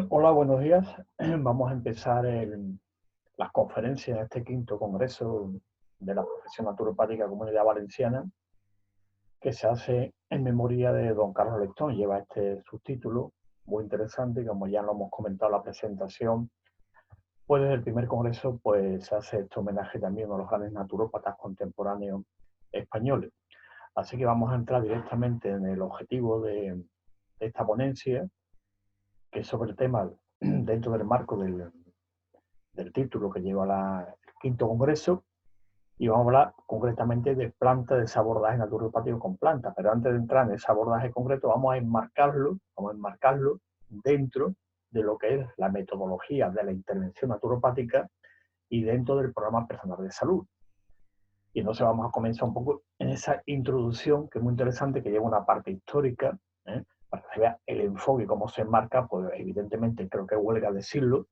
Hola, buenos días. Vamos a empezar las conferencias de este quinto congreso de la profesión naturopática Comunidad Valenciana, que se hace en memoria de don Carlos Lechón. Lleva este subtítulo muy interesante, y como ya lo hemos comentado en la presentación, pues desde el primer congreso pues, se hace este homenaje también a los grandes naturópatas contemporáneos españoles. Así que vamos a entrar directamente en el objetivo de esta ponencia, que es sobre el tema dentro del marco del título que lleva el quinto congreso, y vamos a hablar concretamente de plantas, de ese abordaje naturopático con plantas. Pero antes de entrar en ese abordaje concreto, vamos a enmarcarlo dentro de lo que es la metodología de la intervención naturopática y dentro del programa personal de salud. Y entonces vamos a comenzar un poco en esa introducción, que es muy interesante, que lleva una parte histórica, para que se vea el enfoque y cómo se enmarca. Pues evidentemente creo que huelga decirlo,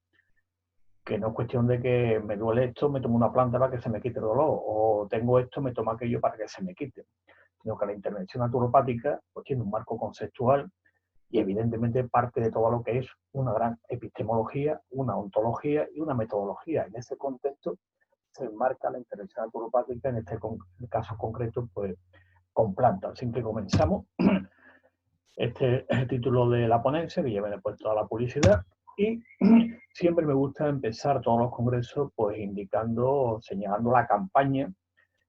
que no es cuestión de que me duele esto, me tomo una planta para que se me quite el dolor, o tengo esto, me tomo aquello para que se me quite, sino que la intervención naturopática pues tiene un marco conceptual y evidentemente parte de todo lo que es una gran epistemología, una ontología y una metodología. En ese contexto se enmarca la intervención naturopática, en este caso concreto, pues con plantas. Así que comenzamos. Este es el título de la ponencia, que lleva después toda la publicidad, y siempre me gusta empezar todos los congresos pues indicando, señalando la campaña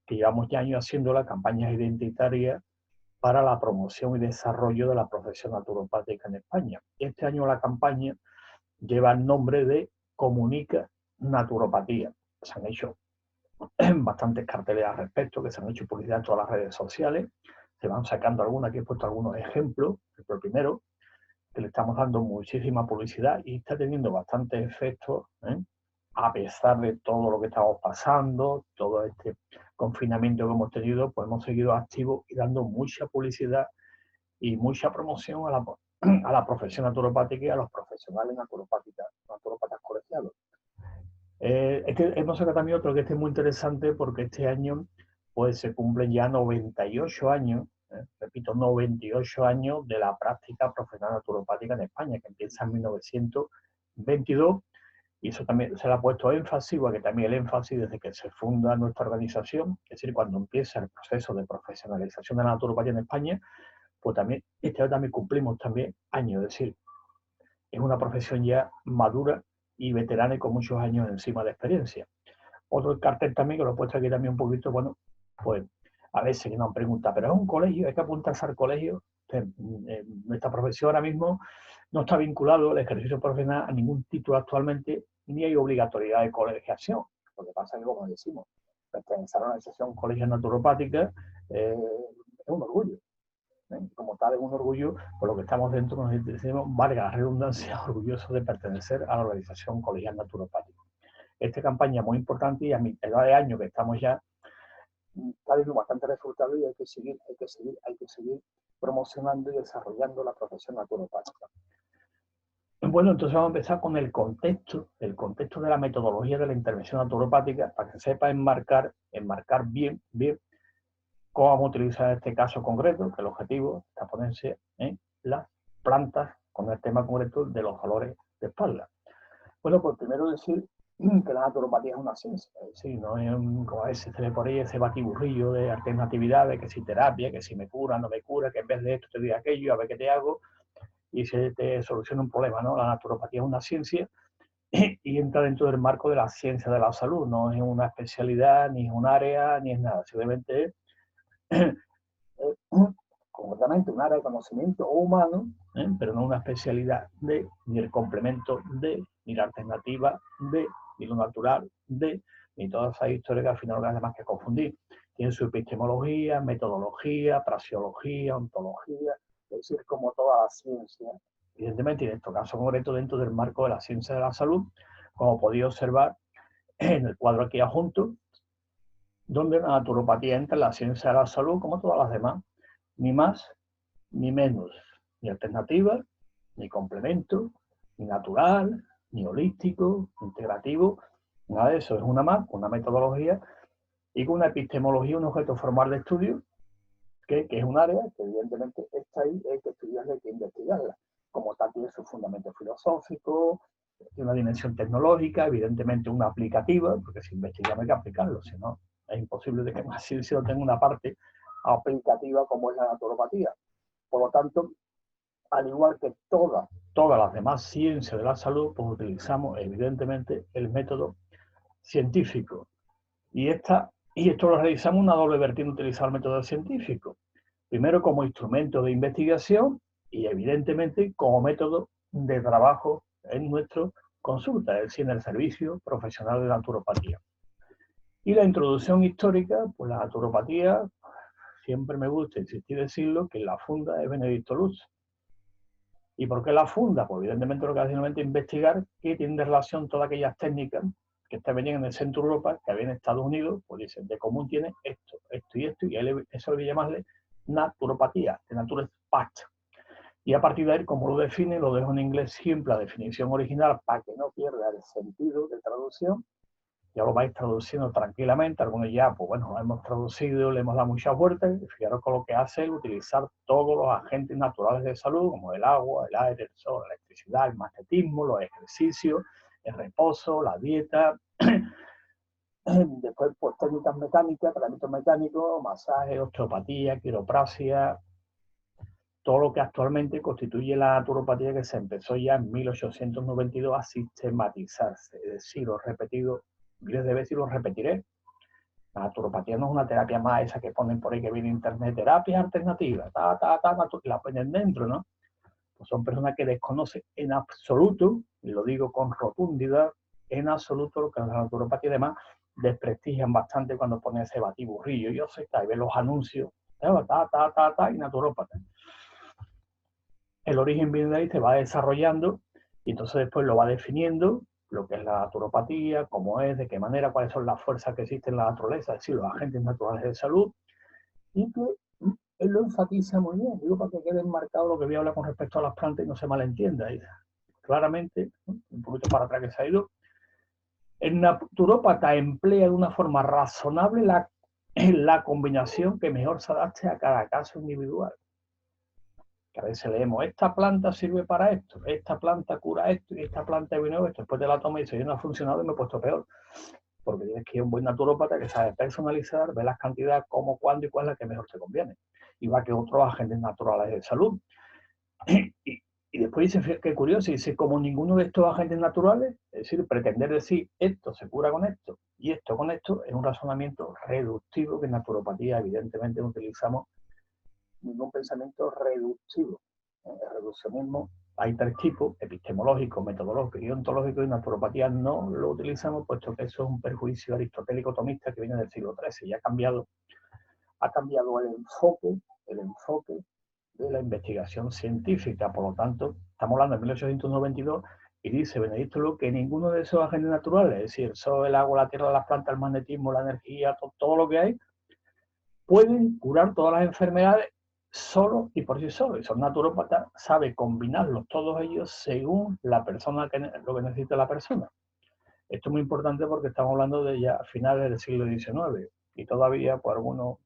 que llevamos ya años haciendo, la campaña identitaria para la promoción y desarrollo de la profesión naturopática en España. Este año la campaña lleva el nombre de Comunica Naturopatía. Se han hecho bastantes carteles al respecto, que se han hecho publicidad en todas las redes sociales. Se van sacando algunas, aquí he puesto algunos ejemplos. El primero, que le estamos dando muchísima publicidad y está teniendo bastantes efectos, a pesar de todo lo que estamos pasando, todo este confinamiento que hemos tenido, pues hemos seguido activos y dando mucha publicidad y mucha promoción a la profesión naturopática y a los profesionales naturópatas colegiados. Hemos sacado también otro que es muy interesante, porque este año pues se cumplen ya 98 años, repito, 98 años de la práctica profesional naturopática en España, que empieza en 1922, y eso también se le ha puesto énfasis, porque también el énfasis desde que se funda nuestra organización, es decir, cuando empieza el proceso de profesionalización de la naturopatía en España, pues también este año también cumplimos también años, es decir, es una profesión ya madura y veterana y con muchos años encima de experiencia. Otro cartel también, que lo he puesto aquí también un poquito, bueno, pues a veces que nos preguntan, pero es un colegio, hay que apuntarse al colegio. Nuestra profesión ahora mismo no está vinculado al ejercicio profesional a ningún título actualmente, ni hay obligatoriedad de colegiación. Lo que pasa es que, como decimos, pertenecer a una asociación colegial naturopática es un orgullo. Como tal, es un orgullo, por lo que estamos dentro, nos decimos, valga la redundancia, orgullosos de pertenecer a la organización colegial naturopática. Esta campaña es muy importante y a mitad de año que estamos ya, está dando bastante resultados, y hay que seguir promocionando y desarrollando la profesión naturopática. Bueno, entonces vamos a empezar con el contexto de la metodología de la intervención naturopática, para que sepa enmarcar bien cómo vamos a utilizar este caso concreto, que el objetivo de esta ponencia es las plantas, con el tema concreto de los dolores de espalda. Bueno, pues primero decir que la naturopatía es una ciencia, es decir, no es como a veces se ve por ahí ese batiburrillo de alternatividades, que si terapia, que si me cura, no me cura, que en vez de esto te doy aquello, a ver qué te hago, y se te soluciona un problema, ¿no? La naturopatía es una ciencia y entra dentro del marco de la ciencia de la salud, no es una especialidad, ni es un área, ni es nada, simplemente es concretamente un área de conocimiento humano, pero no una especialidad de, ni el complemento de, ni la alternativa de, ni lo natural de, ni todas esas historias que al final no hay más que confundir. Tiene su epistemología, metodología, praxeología, ontología, es decir, como toda la ciencia. Evidentemente, y en este caso concreto, dentro del marco de la ciencia de la salud, como podéis observar en el cuadro aquí adjunto, donde la naturopatía entra en la ciencia de la salud como todas las demás, ni más ni menos, ni alternativa, ni complemento, ni natural, ni holístico, ni integrativo, nada de eso. Es una metodología y con una epistemología, un objeto formal de estudio, que es un área que evidentemente está ahí, hay que estudiarla, hay que investigarla. Como lo tanto tiene su fundamento filosófico, tiene una dimensión tecnológica, evidentemente una aplicativa, porque si investigamos hay que aplicarlo, si no es imposible de que una ciencia no tenga una parte aplicativa como es la naturopatía. Por lo tanto, al igual que todas las demás ciencias de la salud, pues utilizamos evidentemente el método científico. Y esto lo realizamos una doble vertiente, utilizar el método científico. Primero como instrumento de investigación y evidentemente como método de trabajo en nuestra consulta, es decir, en el servicio profesional de naturopatía. Y la introducción histórica, pues la naturopatía, siempre me gusta insistir decirlo, que la funda es Benedicto Luz. ¿Y por qué la funda? Pues evidentemente lo que hace es investigar qué tienen de relación todas aquellas técnicas que venían en el centro de Europa, que habían en Estados Unidos, pues dicen, de común tiene esto, esto y esto, y eso hay que llamarle naturopatía, de naturopath. Y a partir de ahí, como lo define, lo dejo en inglés siempre, la definición original, para que no pierda el sentido de traducción. Ya lo vais traduciendo tranquilamente, algunos ya, pues bueno, lo hemos traducido, le hemos dado muchas vueltas, y fijaros con lo que hace es utilizar todos los agentes naturales de salud, como el agua, el aire, el sol, la electricidad, el magnetismo, los ejercicios, el reposo, la dieta, después pues técnicas mecánicas, tratamientos mecánicos, masaje, osteopatía, quiropraxia, todo lo que actualmente constituye la naturopatía que se empezó ya en 1892 a sistematizarse, es decir, lo he repetido miles de veces y lo repetiré. La naturopatía no es una terapia más esa que ponen por ahí que viene en internet, terapia alternativa, la ponen dentro, ¿no? Pues son personas que desconocen en absoluto, y lo digo con rotundidad, en absoluto lo que es la naturopatía y demás, desprestigian bastante cuando ponen ese batiburrillo. Yo sé que ahí ven los anuncios, y naturópata. El origen viene de ahí, se va desarrollando y entonces después lo va definiendo, lo que es la naturopatía, cómo es, de qué manera, cuáles son las fuerzas que existen en la naturaleza, es decir, los agentes naturales de salud, y que él lo enfatiza muy bien, digo, para que quede enmarcado lo que voy a hablar con respecto a las plantas y no se malentienda. Y claramente, un poquito para atrás que se ha ido, el naturópata emplea de una forma razonable la combinación que mejor se adapte a cada caso individual. Que a veces leemos, esta planta sirve para esto, esta planta cura esto y esta planta vino esto. Después de la toma y dice, yo no ha funcionado y me he puesto peor. Porque tienes que ir a un buen naturópata que sabe personalizar, ver las cantidades, cómo, cuándo y cuál es la que mejor te conviene. Y va que otros agentes naturales de salud. Y después dice, qué curioso, dice, como ninguno de estos agentes naturales, es decir, pretender decir esto se cura con esto y esto con esto, es un razonamiento reductivo que en naturopatía evidentemente no utilizamos ningún pensamiento reductivo. En el reduccionismo hay tres tipos, epistemológico, metodológico y ontológico, y en naturopatía no lo utilizamos, puesto que eso es un perjuicio aristotélico tomista que viene del siglo XIII y ha cambiado el enfoque de la investigación científica. Por lo tanto, estamos hablando de 1892 y dice Benedicto Luz que ninguno de esos agentes naturales, es decir, el sol, el agua, la tierra, las plantas, el magnetismo, la energía, todo lo que hay, pueden curar todas las enfermedades solo y por sí solo. Y son naturópatas, sabe combinarlos todos ellos según la persona, lo que necesita la persona. Esto es muy importante porque estamos hablando de ya finales del siglo XIX y todavía por algunos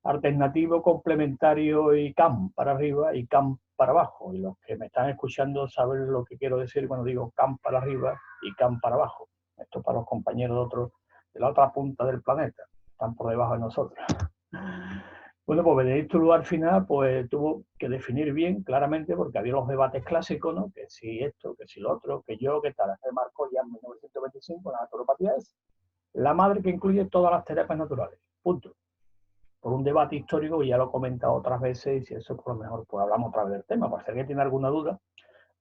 alternativo, complementario y CAM para arriba y CAM para abajo. Y los que me están escuchando saben lo que quiero decir cuando digo CAM para arriba y CAM para abajo. Esto para los compañeros de la otra punta del planeta. Están por debajo de nosotros. Bueno, pues Benedicto Luz al final pues, tuvo que definir bien, claramente, porque había los debates clásicos, ¿no? Que si esto, que si lo otro, que yo, que tal. Se marcó ya en 1925, la naturopatía es la madre que incluye todas las terapias naturales. Punto. Por un debate histórico, y ya lo he comentado otras veces, y si eso por lo mejor pues hablamos otra vez del tema. Para si alguien tiene alguna duda,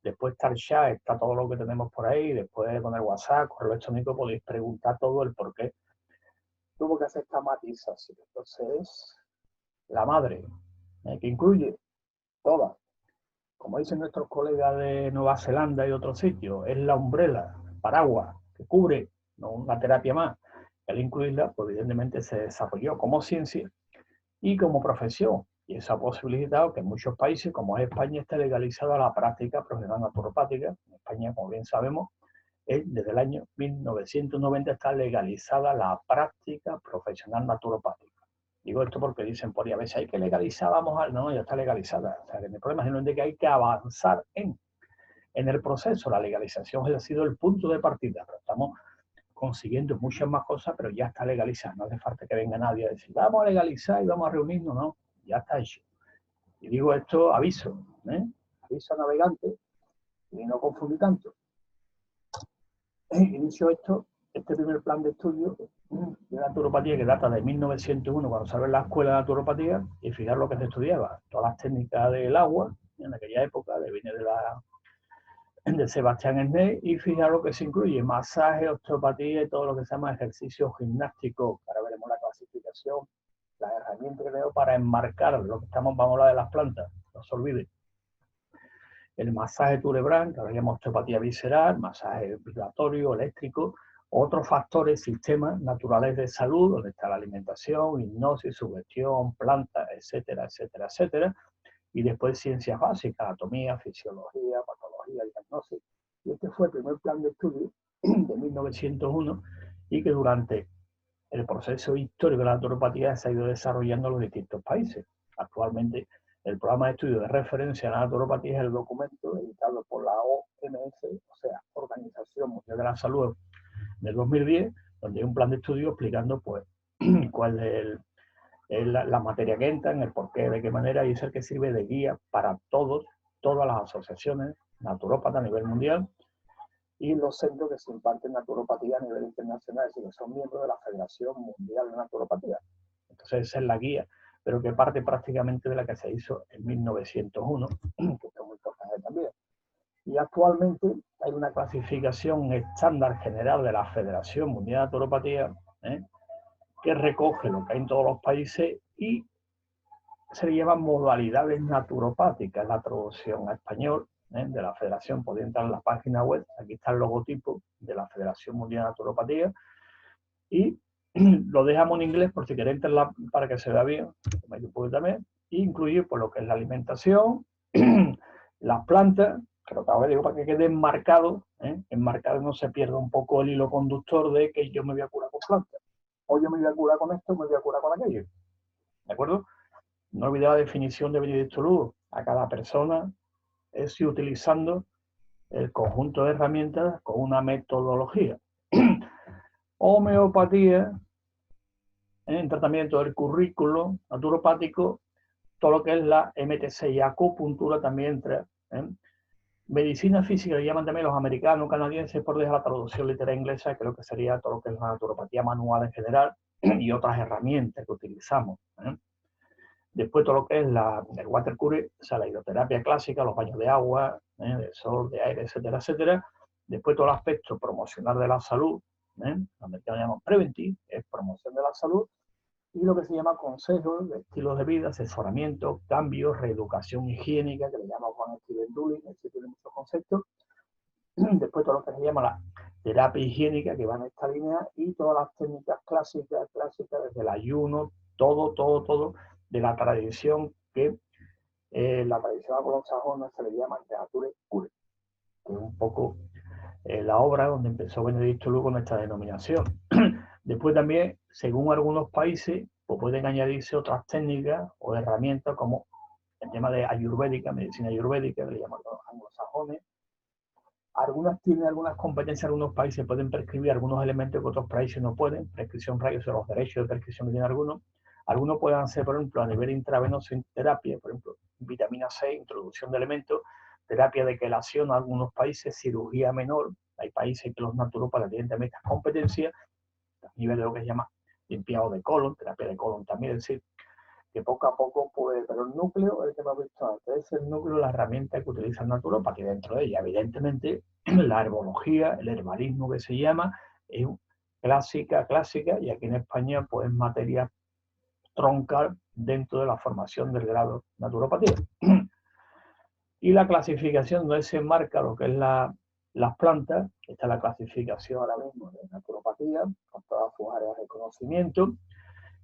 después está el chat, está todo lo que tenemos por ahí, después con el WhatsApp, correo electrónico, podéis preguntar todo el por qué tuvo que hacer esta matización. Entonces, la madre, que incluye todas, como dicen nuestros colegas de Nueva Zelanda y otros sitios, es la umbrella, paraguas, que cubre, no una terapia más. Al incluirla, pues evidentemente se desarrolló como ciencia y como profesión. Y eso ha posibilitado que en muchos países, como es España, esté legalizada la práctica profesional naturopática. En España, como bien sabemos, desde el año 1990 está legalizada la práctica profesional naturopática. Digo esto porque dicen por ahí, a veces hay que legalizar, vamos a... No, ya está legalizada. O sea, que el problema es de que hay que avanzar en el proceso. La legalización ha sido el punto de partida, pero estamos consiguiendo muchas más cosas, pero ya está legalizada. No hace falta que venga nadie a decir, vamos a legalizar y vamos a reunirnos, no, ya está hecho. Y digo esto, aviso, aviso a navegante y no confundir tanto. Inicio este primer plan de estudio de naturopatía que data de 1901, cuando salió en la escuela de naturopatía, y fijar lo que se estudiaba, todas las técnicas del agua, en aquella época, viene de Sebastián Esney, y fijar lo que se incluye, masaje, osteopatía y todo lo que se llama ejercicio gimnástico. Ahora veremos la clasificación, las herramientas que tengo para enmarcar lo que vamos a hablar de las plantas, no se olvide. El masaje Tourebrand, que ahora llamamos osteopatía visceral, masaje vibratorio, eléctrico, otros factores, sistemas naturales de salud, donde está la alimentación, hipnosis, sugestión, plantas, etcétera, etcétera, etcétera. Y después ciencias básicas, anatomía, fisiología, patología, diagnosis. Y este fue el primer plan de estudio de 1901 y que durante el proceso histórico de la naturopatía se ha ido desarrollando en los distintos países. Actualmente, el programa de estudio de referencia a la naturopatía es el documento editado por la OMS, o sea, Organización Mundial de la Salud, del 2010, donde hay un plan de estudio explicando pues, cuál es la materia que entra, el porqué, de qué manera, y es el que sirve de guía para todas las asociaciones naturópatas a nivel mundial y los centros que se imparten naturopatía a nivel internacional, es decir, que son miembros de la Federación Mundial de Naturopatía. Entonces esa es la guía, pero que parte prácticamente de la que se hizo en 1901, que esto es muy importante también. Y actualmente hay una clasificación estándar general de la Federación Mundial de Naturopatía, que recoge lo que hay en todos los países y se le llaman modalidades naturopáticas, la traducción a español de la Federación. Podéis entrar en la página web, aquí está el logotipo de la Federación Mundial de Naturopatía y lo dejamos en inglés por si queréis entrar para que se vea bien, también, y incluye pues, lo que es la alimentación, las plantas, que lo que digo para que quede enmarcado, enmarcado no se pierda un poco el hilo conductor de que yo me voy a curar con plantas, o yo me voy a curar con esto, me voy a curar con aquello, ¿de acuerdo? No olvidéis la definición de Benedicto Lugo. A cada persona es utilizando el conjunto de herramientas con una metodología. Homeopatía, en tratamiento del currículo naturopático, todo lo que es la MTC y acupuntura también entra. Medicina física, le llaman también los americanos, canadienses, por dejar la traducción literal inglesa, creo que sería todo lo que es la naturopatía manual en general y otras herramientas que utilizamos. Después todo lo que es el water cure, o sea, la hidroterapia clásica, los baños de agua, de sol, de aire, etcétera, etcétera. Después todo el aspecto promocional de la salud, los americanos llaman preventive, es promoción de la salud. Y lo que se llama consejos de estilos de vida, asesoramiento, cambios, reeducación higiénica, que le llama Juan Steven Dulin, este tiene muchos conceptos. Después todo lo que se llama la terapia higiénica, que va en esta línea, y todas las técnicas clásicas, desde el ayuno, todo de la tradición que la tradición anglosajona se le llama Nature Cure, que es un poco la obra donde empezó Benedicto Lugo con esta denominación. Después también, según algunos países, pues pueden añadirse otras técnicas o herramientas como el tema de ayurvédica, medicina ayurvédica, que le llaman los anglosajones. Algunas tienen algunas competencias, algunos países pueden prescribir algunos elementos que otros países no pueden, prescripción rayos o los derechos de prescripción que tienen algunos. Algunos pueden hacer, por ejemplo, a nivel intravenoso en terapia, por ejemplo, vitamina C, introducción de elementos, terapia de quelación en algunos países, cirugía menor. Hay países que los naturópatas tienen también estas competencias, a nivel de lo que se llama limpiado de colon, terapia de colon también, es decir, que poco a poco puede, pero el núcleo, el que hemos visto antes, es el núcleo, la herramienta que utiliza el naturópata, y dentro de ella, evidentemente, la herbología, el herbalismo que se llama, es clásica, y aquí en España, pues es materia troncal dentro de la formación del grado naturopatía. Y la clasificación donde se enmarca lo que es las plantas, esta es la clasificación ahora mismo de naturopatía, con todas sus áreas de conocimiento,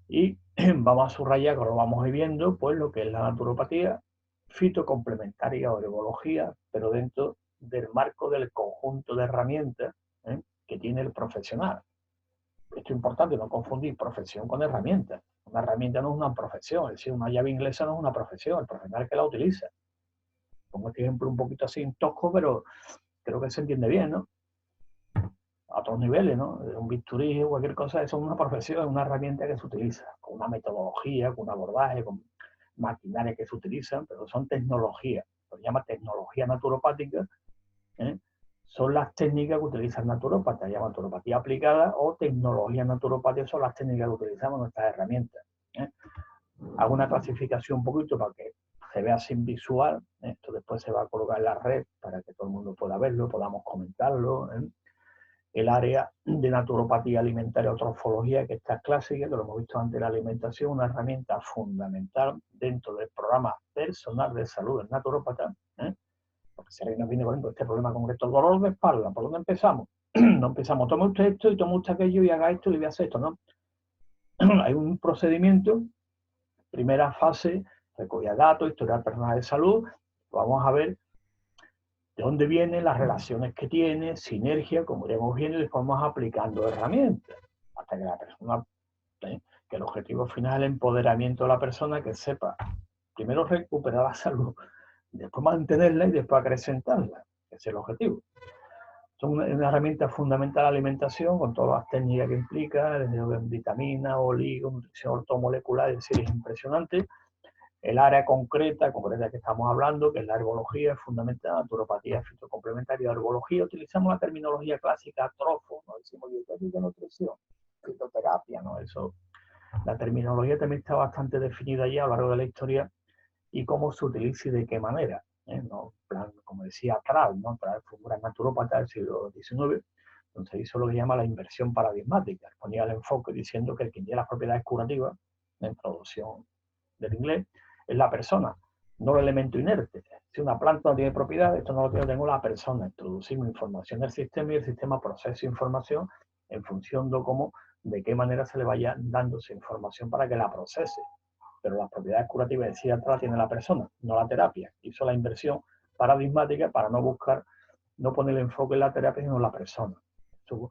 y vamos a subrayar, que lo vamos a ir viendo, pues lo que es la naturopatía fitocomplementaria o herbología, pero dentro del marco del conjunto de herramientas que tiene el profesional. Esto es importante, no confundir profesión con herramientas. Una herramienta no es una profesión, es decir, una llave inglesa no es una profesión, el profesional que la utiliza. Pongo este ejemplo un poquito así en tosco, pero creo que se entiende bien, ¿no? A otros niveles, ¿no? Un bisturí o cualquier cosa, eso es una profesión, es una herramienta que se utiliza, con una metodología, con un abordaje, con maquinaria que se utilizan, pero son tecnologías, se llama tecnología naturopática, ¿eh? Son las técnicas que utilizan naturópatas, se llama naturopatía aplicada o tecnología naturopática, son las técnicas que utilizamos en nuestras herramientas. Hago una clasificación un poquito para que se vea sin visual, esto después se va a colocar en la red para que todo el mundo pueda verlo, podamos comentarlo. El área de naturopatía alimentaria o trofología, que esta es clásica, que lo hemos visto antes, la alimentación, una herramienta fundamental dentro del programa personal de salud del naturópata, porque si alguien nos viene con este problema concreto, dolor de espalda, ¿por dónde empezamos? No empezamos, tome usted esto y tome usted aquello y haga esto y le voy a hacer esto, ¿no? Hay un procedimiento, primera fase, recogida datos, historial personal de salud, vamos a ver de dónde vienen las relaciones que tiene, sinergia, como iremos viendo, y después vamos aplicando herramientas, hasta que la persona, que el objetivo final es el empoderamiento de la persona, que sepa primero recuperar la salud, después mantenerla y después acrecentarla, ese es el objetivo. Es una herramienta fundamental la alimentación, con todas las técnicas que implica, desde vitaminas, oligo, nutrición ortomolecular, es decir, es impresionante. El área concreta que estamos hablando, que es la herbología, es fundamental, naturopatía fitocomplementaria, herbología, utilizamos la terminología clásica, trofo, no decimos dietética, nutrición, fitoterapia, ¿no? Eso, la terminología también está bastante definida ya a lo largo de la historia y cómo se utiliza y de qué manera, ¿no? Plan, como decía Kral, ¿no? Kral fue un gran naturópata del siglo XIX, entonces hizo lo que llama la inversión paradigmática, ponía el enfoque diciendo que el que tiene las propiedades curativas, en traducción del inglés, es la persona, no el elemento inerte. Si una planta no tiene propiedades, esto no lo tengo la persona. Introducimos información del sistema y el sistema procesa información en función de qué manera se le vaya dando esa información para que la procese. Pero las propiedades curativas de sí atrás tiene la persona, no la terapia. Hizo la inversión paradigmática para no buscar, no poner el enfoque en la terapia, sino en la persona. Esto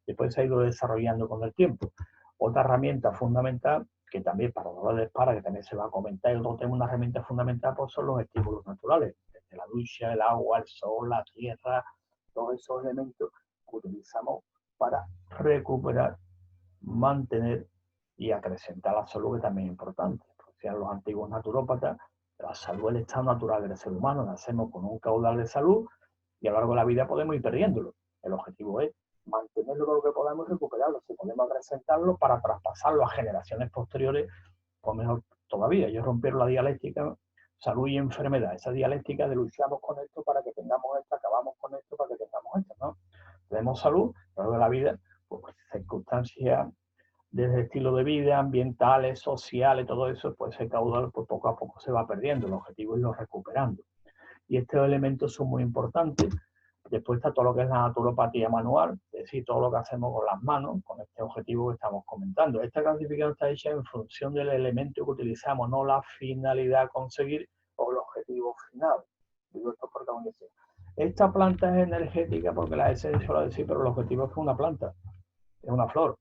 después se ha ido desarrollando con el tiempo. Otra herramienta fundamental, que también para dolor de espalda, que también se va a comentar, y otro tema, una herramienta fundamental, pues son los estímulos naturales, desde la ducha, el agua, el sol, la tierra, todos esos elementos que utilizamos para recuperar, mantener y acrecentar la salud, que también es importante. Decían los antiguos naturópatas, la salud es el estado natural del ser humano, nacemos con un caudal de salud y a lo largo de la vida podemos ir perdiéndolo. El objetivo es mantenerlo lo que podamos y recuperarlo, si podemos acrecentarlo para traspasarlo a generaciones posteriores, pues mejor todavía. Ellos rompieron la dialéctica salud y enfermedad, esa dialéctica de luchamos con esto para que tengamos esto, acabamos con esto para que tengamos esto, ¿no? Tenemos salud, a lo largo de la vida, pues circunstancias desde estilo de vida, ambientales, sociales, todo eso, pues ese caudal pues poco a poco se va perdiendo. El objetivo es irlo recuperando. Y estos elementos son muy importantes. Después está todo lo que es la naturopatía manual, es decir, todo lo que hacemos con las manos, con este objetivo que estamos comentando. Esta clasificación está hecha en función del elemento que utilizamos, no la finalidad a conseguir o el objetivo final. Digo esto porque vamos a decir, esta planta es energética porque la esencia lo decir, pero el objetivo es que una planta, es una flor.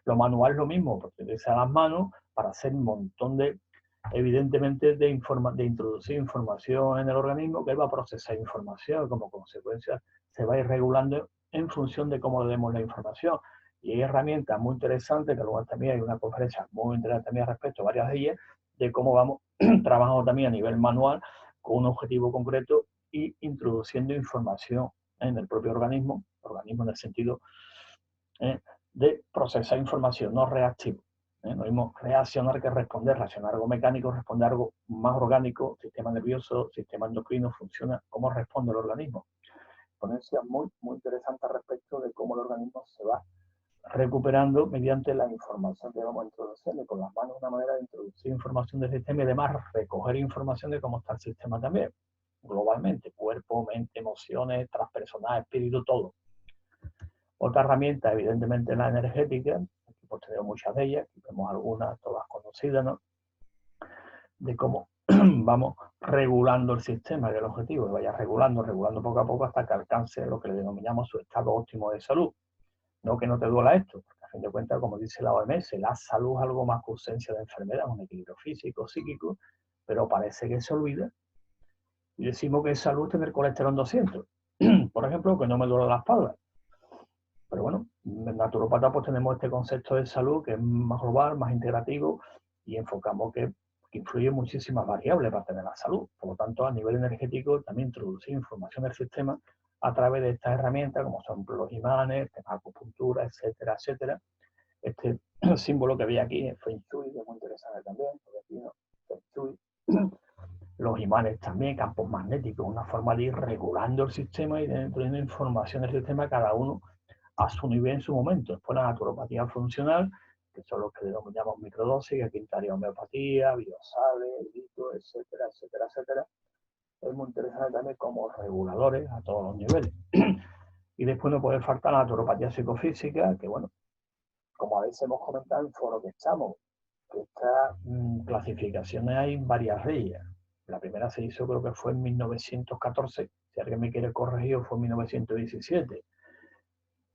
Lo manual es lo mismo, porque utiliza las manos para hacer un montón de, evidentemente, de introducir información en el organismo, que él va a procesar información, como consecuencia se va a ir regulando en función de cómo le demos la información. Y hay herramientas muy interesantes, que luego también hay una conferencia muy interesante también respecto a varias de ellas, de cómo vamos trabajando también a nivel manual con un objetivo concreto y introduciendo información en el propio organismo en el sentido de procesar información, no reactivo. No mismo reaccionar que responder, reaccionar algo mecánico, responder algo más orgánico, sistema nervioso, sistema endocrino, funciona, cómo responde el organismo. Ponencia muy, muy interesante respecto de cómo el organismo se va recuperando mediante la información que vamos introduciendo. Con las manos una manera de introducir información del sistema y además recoger información de cómo está el sistema también, globalmente, cuerpo, mente, emociones, transpersonal, espíritu, todo. Otra herramienta, evidentemente, la energética, aquí pues tenemos muchas de ellas, vemos algunas, todas conocidas, ¿no? De cómo vamos regulando el sistema, que es el objetivo, que vaya regulando poco a poco hasta que alcance lo que le denominamos su estado óptimo de salud. No que no te duela esto, porque fin de cuentas, como dice la OMS, la salud es algo más que ausencia de enfermedad, un equilibrio físico, psíquico, pero parece que se olvida. Y decimos que es salud tener colesterol en 200. Por ejemplo, que no me duele la espalda. Pero bueno, en naturopata pues tenemos este concepto de salud que es más global, más integrativo y enfocamos que influye muchísimas variables para tener la salud. Por lo tanto, a nivel energético también introducir información del sistema a través de estas herramientas como son los imanes, acupuntura, etcétera, etcétera. Este símbolo que veis aquí es Feng Shui, que es muy interesante también, porque aquí no, Feng Shui. Los imanes también, campos magnéticos, una forma de ir regulando el sistema y poniendo información del sistema cada uno a su nivel en su momento. Después la naturopatía funcional, que son los que denominamos microdosis, aquí entraría homeopatía, biosales, lito, etcétera, etcétera, etcétera. Es muy interesante también como reguladores a todos los niveles. Y después no puede faltar la naturopatía psicofísica, que bueno, como a veces hemos comentado en el foro que estamos, que estas clasificaciones hay varias de ellas. La primera se hizo creo que fue en 1914, si alguien me quiere corregir, fue en 1917.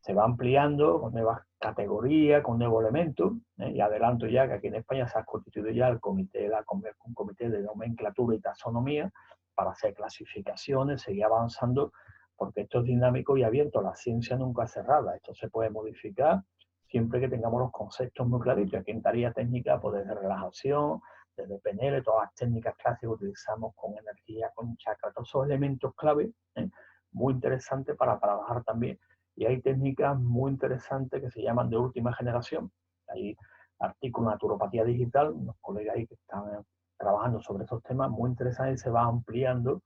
Se va ampliando con nuevas categorías, con nuevos elementos, y adelanto ya que aquí en España se ha constituido ya un comité de nomenclatura y taxonomía para hacer clasificaciones, seguir avanzando, porque esto es dinámico y abierto, la ciencia nunca es cerrada, esto se puede modificar siempre que tengamos los conceptos muy claritos. Aquí en tarea técnica, pues desde relajación, desde PNL, todas las técnicas clásicas que utilizamos con energía, con chakra, todos esos elementos clave, muy interesantes para trabajar también. Y hay técnicas muy interesantes que se llaman de última generación. Hay artículos de naturopatía digital, unos colegas ahí que están trabajando sobre estos temas, muy interesantes, y se va ampliando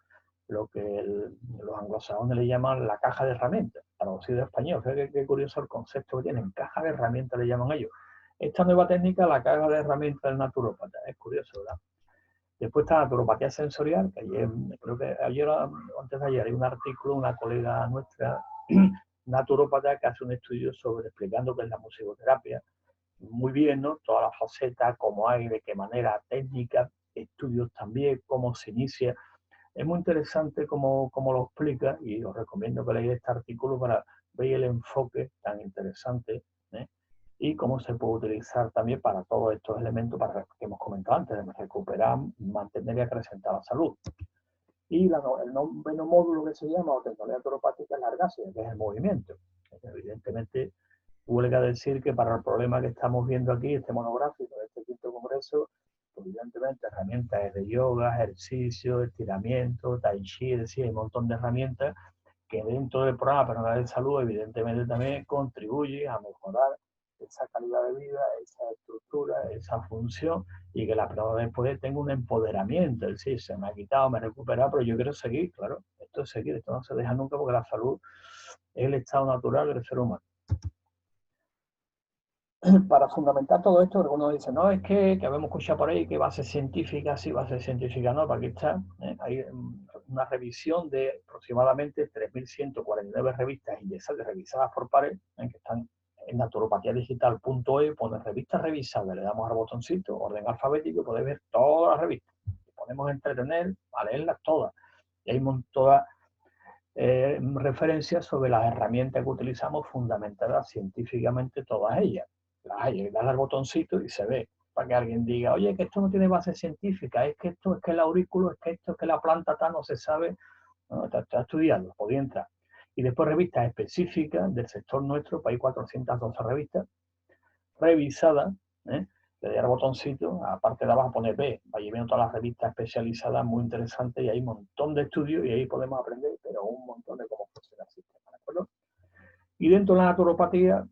lo que los anglosajones le llaman la caja de herramientas, traducido en español. Qué curioso el concepto que tienen, caja de herramientas le llaman ellos. Esta nueva técnica, la caja de herramientas del naturópata, es curioso, ¿verdad? Después está la naturopatía sensorial, que ayer, creo que ayer o antes de ayer, hay un artículo, una colega nuestra, naturópata, que hace un estudio sobre explicando qué es la musicoterapia. Muy bien, ¿no? Todas las facetas, cómo hay, de qué manera, técnica, estudios también, cómo se inicia. Es muy interesante cómo lo explica y os recomiendo que leáis este artículo para ver el enfoque tan interesante, ¿eh? Y cómo se puede utilizar también para todos estos elementos para que hemos comentado antes, de recuperar, mantener y acrecentar la salud. Y el noveno módulo que se llama, o tecnología naturopática, es la ergasia, que es el movimiento. Evidentemente, huelga decir que para el problema que estamos viendo aquí, este monográfico, este quinto congreso, pues evidentemente herramientas de yoga, ejercicio, estiramiento, tai chi, es decir, hay un montón de herramientas que dentro del programa personal de salud, evidentemente también contribuye a mejorar esa calidad de vida, esa estructura, esa función, y que la persona después tenga un empoderamiento, es decir, se me ha quitado, me he recuperado, pero yo quiero seguir, claro, esto es seguir, esto no se deja nunca porque la salud es el estado natural del ser humano. Para fundamentar todo esto, algunos dicen, no, es que habemos escuchado por ahí que base científica, sí, base científica no, para aquí está. Hay una revisión de aproximadamente 3.149 revistas indexadas revisadas por pares, que están en naturopatiadigital.es, pone revistas revisadas, le damos al botoncito, orden alfabético, y podéis ver todas las revistas. Y ponemos a entretener, a leerlas todas. Y hay todas referencias sobre las herramientas que utilizamos, fundamentadas científicamente todas ellas. Las hay, dale al botoncito y se ve, para que alguien diga, oye, que esto no tiene base científica, es que esto, es que el aurículo, es que esto, es que la planta tal, no se sabe, no, está estudiado, podía entrar. Y después revistas específicas del sector nuestro, hay 412 revistas revisadas, le doy al botoncito, aparte de abajo pone B, ahí vienen todas las revistas especializadas muy interesantes y hay un montón de estudios y ahí podemos aprender, pero un montón de cómo funciona el sistema, ¿de acuerdo? Y dentro de la naturopatía,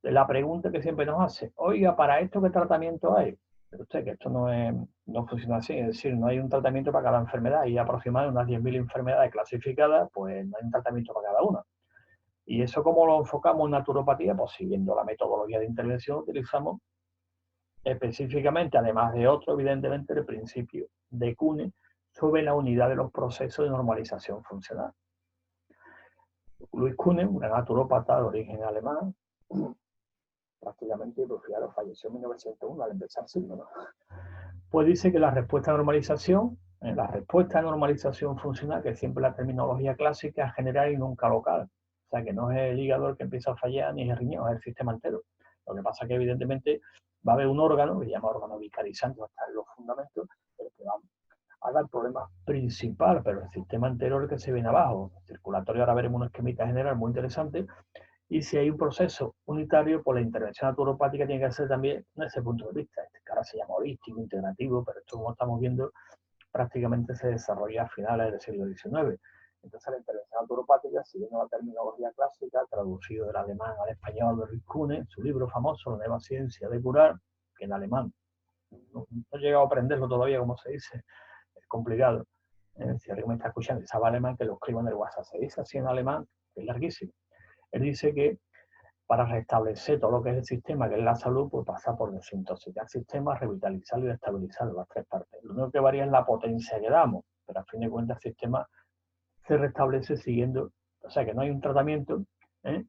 la pregunta que siempre nos hace, oiga, ¿para esto qué tratamiento hay? Pero usted, que esto no funciona así, es decir, no hay un tratamiento para cada enfermedad, hay aproximadamente unas 10.000 enfermedades clasificadas, pues no hay un tratamiento para cada una. ¿Y eso cómo lo enfocamos en naturopatía? Pues siguiendo la metodología de intervención utilizamos específicamente, además de otro, evidentemente, el principio de Kuhne sobre la unidad de los procesos de normalización funcional. Luis Kuhne, un naturópata de origen alemán, prácticamente, pues claro, falleció en 1901 al empezar el siglo, ¿no? Pues dice que la respuesta a normalización, funcional, que siempre la terminología clásica, es general y nunca local. O sea, que no es el hígado el que empieza a fallar, ni es el riñón, es el sistema entero. Lo que pasa es que evidentemente va a haber un órgano, que se llama órgano vicarizante, va a estar en los fundamentos, pero que va a dar el problema principal, pero el sistema anterior que se viene abajo. Circulatorio, ahora veremos una esquemita general muy interesante. Y si hay un proceso unitario, pues la intervención naturopática tiene que ser también desde ese punto de vista. Este que ahora se llama holístico, integrativo, pero esto, como estamos viendo, prácticamente se desarrolla a finales del siglo XIX. Entonces la intervención naturopática, siguiendo la terminología clásica, traducido del alemán al español de Ruiz Kuhne, su libro famoso, La nueva ciencia de curar, que en alemán no he llegado a aprenderlo todavía, como se dice, es complicado. Si alguien me está escuchando y sabe alemán, que lo escriba en el WhatsApp. Se dice así en alemán, que es larguísimo. Él dice que para restablecer todo lo que es el sistema, que es la salud, pues pasa por desintoxicar el sistema, revitalizarlo y estabilizarlo, las tres partes. Lo único que varía es la potencia que damos, pero a fin de cuentas el sistema se restablece siguiendo, o sea que no hay un tratamiento. La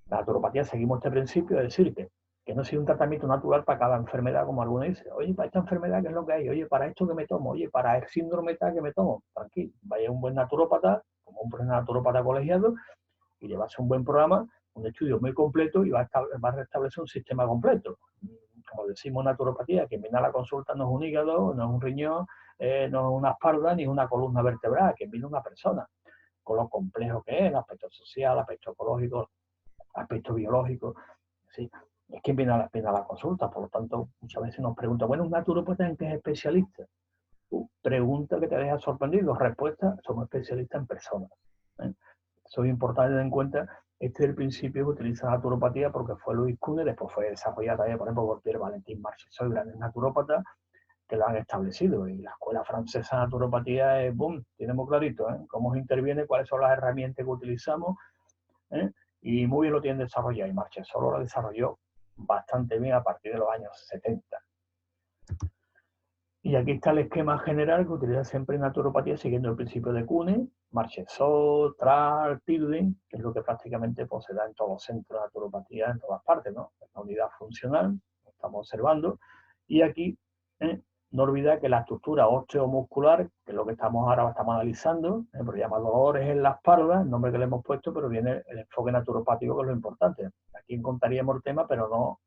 naturopatía seguimos este principio, es decir, que no sea un tratamiento natural para cada enfermedad, como algunos dicen. Oye, para esta enfermedad, ¿qué es lo que hay? Oye, para esto que me tomo, oye, para el síndrome tal que me tomo. Tranquilo, vaya un buen naturópata, como un naturópata colegiado, y llevarse un buen programa, un estudio muy completo y va a restablecer un sistema completo. Como decimos, naturopatía, que viene a la consulta no es un hígado, no es un riñón, no es una espalda ni una columna vertebral, que viene una persona, con lo complejo que es, el aspecto social, el aspecto ecológico, el aspecto biológico. ¿Sí? Es quien viene a la consulta, por lo tanto, muchas veces nos preguntan, bueno, un naturópata en qué es especialista. Pregunta que te deja sorprendido, respuesta, somos especialistas en personas. Eso es importante tener en cuenta. Este es el principio que utiliza la naturopatía porque fue Louis Kuhne, después fue desarrollada también, por ejemplo, por Pierre Valentin Marchesol, grandes naturópatas que lo han establecido. Y la escuela francesa de naturopatía es, boom, tiene muy clarito, cómo se interviene, cuáles son las herramientas que utilizamos, y muy bien lo tienen desarrollado. Y Marchesol lo desarrolló bastante bien a partir de los años 70. Y aquí está el esquema general que utiliza siempre en naturopatía, siguiendo el principio de Kuhne, Marchesol, Tral, Tilden, que es lo que prácticamente pues, se da en todos los centros de naturopatía, en todas partes, ¿no? Es una unidad funcional, lo estamos observando. Y aquí, no olvidar que la estructura osteomuscular, que es lo que ahora estamos analizando, pero llama dolores en la espalda, el nombre que le hemos puesto, pero viene el enfoque naturopático, que es lo importante. Aquí encontraríamos el tema, pero no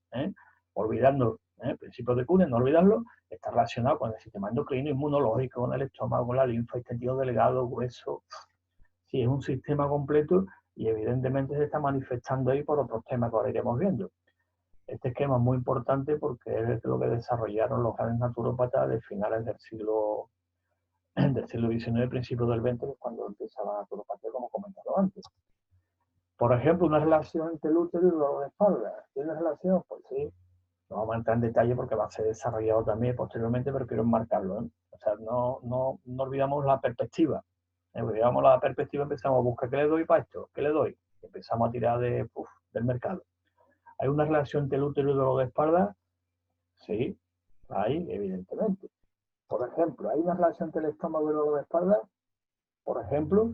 olvidando principios de Kuhne, no olvidarlo, está relacionado con el sistema endocrino, inmunológico, con el estómago, con la linfa, intestino delgado, hueso. Sí, es un sistema completo y evidentemente se está manifestando ahí por otros temas que ahora iremos viendo. Este esquema es muy importante porque es lo que desarrollaron los grandes naturópatas de finales del siglo XIX, principios del XX, que es cuando empieza la naturopatía, como comentado antes. Por ejemplo, una relación entre el útero y el dolor de espalda. ¿Tiene relación? Pues sí. No vamos a entrar en detalle porque va a ser desarrollado también posteriormente, pero quiero enmarcarlo. O sea, no olvidamos la perspectiva. Olvidamos la perspectiva, empezamos a buscar qué le doy para esto, qué le doy. Empezamos a tirar del mercado. ¿Hay una relación entre el útero y el dolor de espalda? Sí, hay, evidentemente. Por ejemplo, ¿hay una relación entre el estómago y el dolor de espalda? Por ejemplo,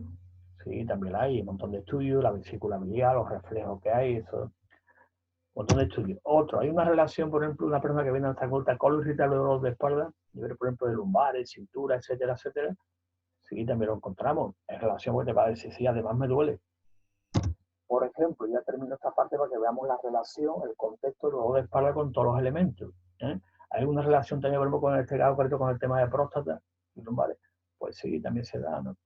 sí, también hay un montón de estudios, la vesícula biliar, los reflejos que hay, eso. Un montón de estudios. Otro, hay una relación, por ejemplo, una persona que viene a esta consulta con irritable de dolor de espalda, nivel, por ejemplo, de lumbares, cintura, etcétera, etcétera. Sí, también lo encontramos. En relación, pues te va a decir, sí, además me duele. Por ejemplo, ya termino esta parte para que veamos la relación, el contexto del dolor de espalda con todos los elementos. Hay una relación también, por ejemplo, con este caso, con el tema de próstata y lumbares. Pues sí, también se da, ¿no?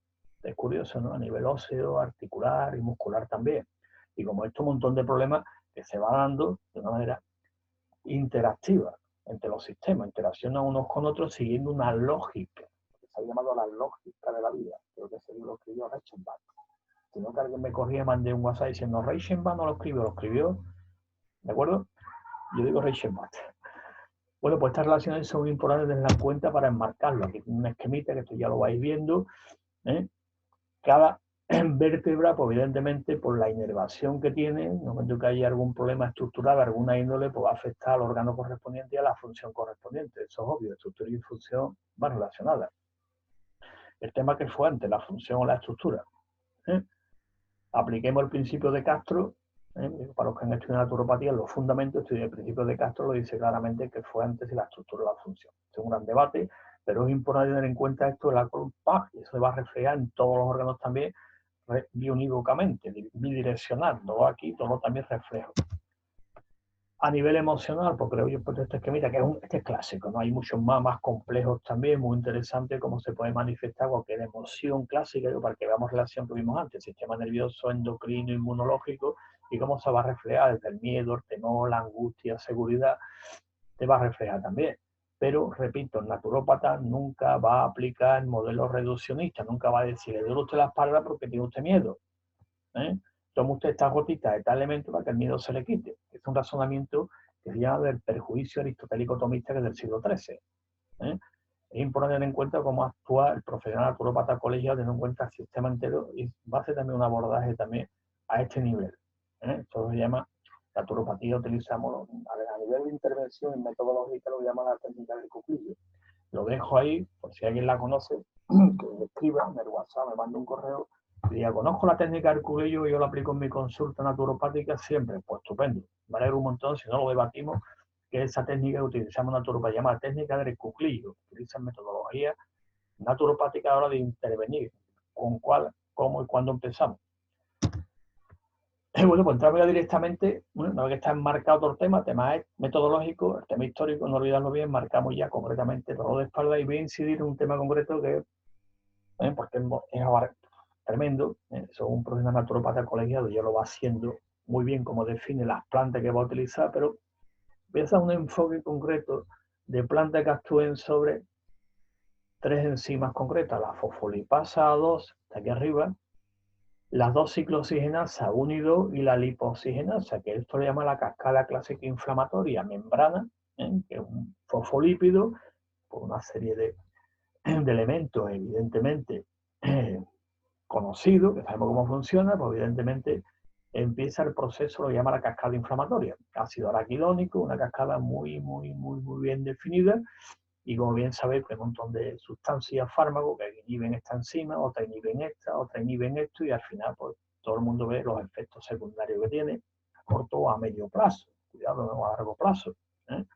Es curioso, ¿no? A nivel óseo, articular y muscular también. Y como esto, un montón de problemas que se va dando de una manera interactiva entre los sistemas, interaccionan unos con otros siguiendo una lógica, que se ha llamado la lógica de la vida, creo que se lo escribió Reichenbach. Si no, que alguien me corría, mandé un WhatsApp diciendo Reichenbach no lo escribió, ¿de acuerdo? Yo digo Reichenbach. Bueno, pues estas relaciones son importantes de tener en cuenta para enmarcarlo. Aquí tengo una esquemita que esto ya lo vais viendo. Cada vértebra, pues evidentemente, por la inervación que tiene, en el momento que haya algún problema estructural, alguna índole, pues va a afectar al órgano correspondiente y a la función correspondiente. Eso es obvio, estructura y función van relacionadas. El tema que fue antes, la función o la estructura. Apliquemos el principio de Castro, para los que han estudiado naturopatía, los fundamentos, el principio de Castro lo dice claramente que fue antes y la estructura o la función. Es un gran debate, pero es importante tener en cuenta esto de la columna, y eso se va a reflejar en todos los órganos también, biunívocamente, bidireccional, todo aquí, todo también reflejo. A nivel emocional, pues creo yo, pues este es que mira, que este es clásico, ¿no? Hay muchos más complejos también, muy interesante cómo se puede manifestar cualquier emoción clásica, para que veamos la relación que vimos antes, sistema nervioso, endocrino, inmunológico, y cómo se va a reflejar desde el miedo, el temor, la angustia, seguridad, te va a reflejar también. Pero, repito, el naturópata nunca va a aplicar modelos reduccionistas, nunca va a decir, le duele usted la espalda porque tiene usted miedo. Toma usted esta gotita de tal elemento para que el miedo se le quite. Es un razonamiento que se llama del perjuicio aristotélico tomista, que es del siglo XIII. ¿eh? Es importante tener en cuenta cómo actúa el profesional naturópata colegiado, teniendo en cuenta el sistema entero, y va a hacer también un abordaje también a este nivel. Esto se llama naturopatía, utilizamos a nivel de intervención y metodológica, lo llama la técnica del cuclillo. Lo dejo ahí, por si alguien la conoce, que me escriba en el WhatsApp, me manda un correo y diga, conozco la técnica del cuclillo y yo la aplico en mi consulta naturopática siempre. Pues estupendo, me alegro un montón, si no lo debatimos, que esa técnica que utilizamos en naturopatía, llama técnica del cuclillo, utiliza metodología naturopática a la hora de intervenir, con cuál, cómo y cuándo empezamos. Bueno, pues entramos ya directamente, una vez que está enmarcado todo el tema metodológico, el tema histórico, no olvidarlo bien, marcamos ya concretamente dolor de espalda y voy a incidir en un tema concreto que porque es tremendo, eso un profesional naturopata colegiado ya lo va haciendo muy bien como define las plantas que va a utilizar, pero voy a hacer un enfoque concreto de plantas que actúen sobre 3 enzimas concretas, la fosfolipasa A2, de aquí arriba, las 2 ciclooxigenasa 1 y 2 y la lipoxigenasa, que esto le llama la cascada clásica inflamatoria membrana, que es un fosfolípido por una serie de elementos evidentemente conocido, que sabemos cómo funciona, pues evidentemente empieza el proceso, lo llama la cascada inflamatoria. Ácido araquidónico, una cascada muy bien definida, y como bien sabéis, hay un montón de sustancias, fármacos que inhiben esta enzima, otra inhiben esta, otra inhiben esto, y al final pues todo el mundo ve los efectos secundarios que tiene a corto o a medio plazo, cuidado, no a largo plazo. Vamos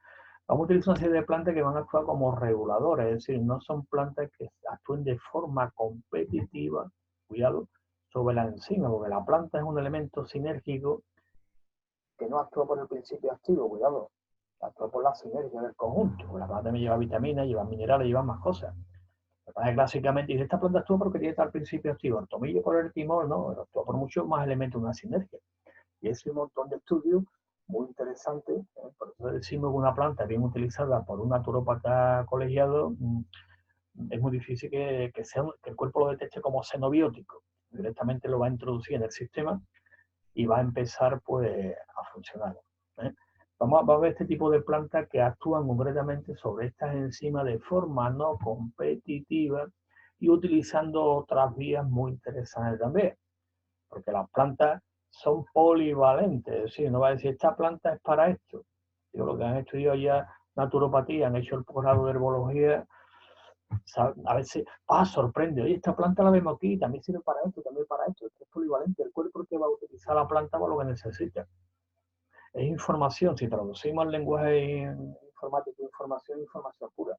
a utilizar una serie de plantas que van a actuar como reguladores, es decir, no son plantas que actúen de forma competitiva, cuidado, sobre la enzima, porque la planta es un elemento sinérgico que no actúa por el principio activo, cuidado, actúa por la sinergia del conjunto. La planta también lleva vitaminas, lleva minerales, lleva más cosas. Clásicamente dice, esta planta actúa porque tiene tal principio activo, el tomillo por el timor, no, actúa por muchos más elementos de una sinergia. Y es un montón de estudios muy interesantes, por eso decimos que una planta bien utilizada por un naturópata colegiado es muy difícil que el cuerpo lo detecte como xenobiótico. Directamente lo va a introducir en el sistema y va a empezar pues a funcionar. Vamos a ver este tipo de plantas que actúan concretamente sobre estas enzimas de forma no competitiva y utilizando otras vías muy interesantes también, porque las plantas son polivalentes, es decir, no va a decir esta planta es para esto. Digo, lo que han estudiado ya naturopatía, han hecho el posgrado de herbología, a veces sorprende, oye, esta planta la vemos aquí, también sirve para esto, también para esto, es polivalente, el cuerpo que va a utilizar la planta para lo que necesita. Es información, si traducimos el lenguaje informático, información pura.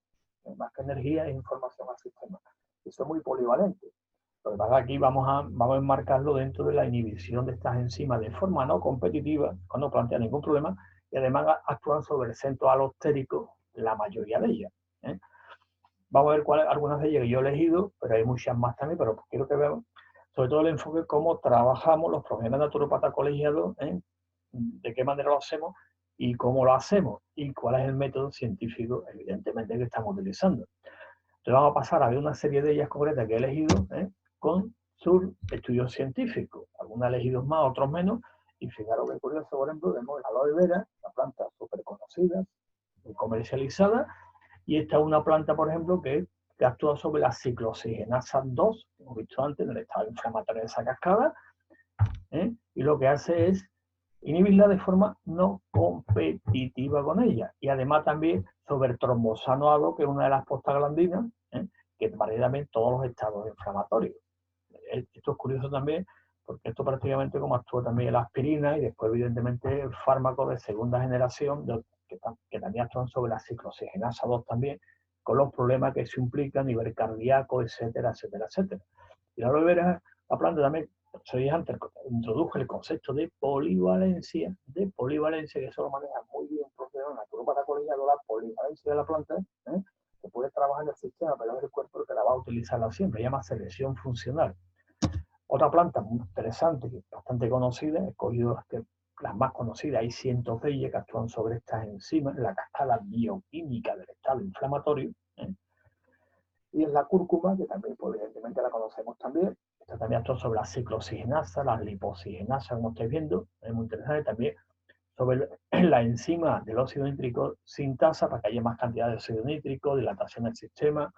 Más que energía, es información al sistema. Eso es muy polivalente. Lo que pasa es que aquí vamos a enmarcarlo dentro de la inhibición de estas enzimas de forma no competitiva, cuando plantea ningún problema, y además actúan sobre el centro alostérico, la mayoría de ellas. Vamos a ver algunas de ellas que yo he elegido, pero hay muchas más también, pero quiero que veamos sobre todo el enfoque cómo trabajamos los profesionales naturópatas colegiados, de qué manera lo hacemos y cómo lo hacemos y cuál es el método científico, evidentemente, que estamos utilizando. Entonces vamos a pasar a ver una serie de ellas concretas que he elegido con sus estudios científicos. Algunos elegidos más, otros menos. Y fijaros que curioso, por ejemplo, vemos el aloe vera, una planta súper conocida, muy comercializada. Y esta es una planta, por ejemplo, que actúa sobre la ciclooxigenasa 2, que hemos visto antes, en el estado inflamatorio de esa cascada. Y lo que hace es inhibirla de forma no competitiva con ella. Y además también sobre el trombosano A2, que es una de las prostaglandinas, que maneja también todos los estados inflamatorios. Esto es curioso también, porque esto prácticamente como actúa también la aspirina y después evidentemente el fármaco de segunda generación que también actúan sobre la ciclooxigenasa 2 también, con los problemas que se implican a nivel cardíaco, etcétera, etcétera, etcétera. Y la aloe vera, la planta también, se dije antes, introdujo el concepto de polivalencia, que eso lo maneja muy la polivalencia de la planta, que puede trabajar en el sistema, pero es el cuerpo el que la va a utilizarla siempre, se llama selección funcional. Otra planta muy interesante, que es bastante conocida, he cogido las más conocidas, hay cientos de ellas que actúan sobre estas enzimas, la cascada bioquímica del estado inflamatorio, y es la cúrcuma, que también, pues, evidentemente la conocemos también. Esta también actúa sobre la ciclooxigenasa, la lipoxigenasa, como estáis viendo, es muy interesante también sobre la enzima del óxido nítrico sintasa para que haya más cantidad de óxido nítrico, dilatación del sistema.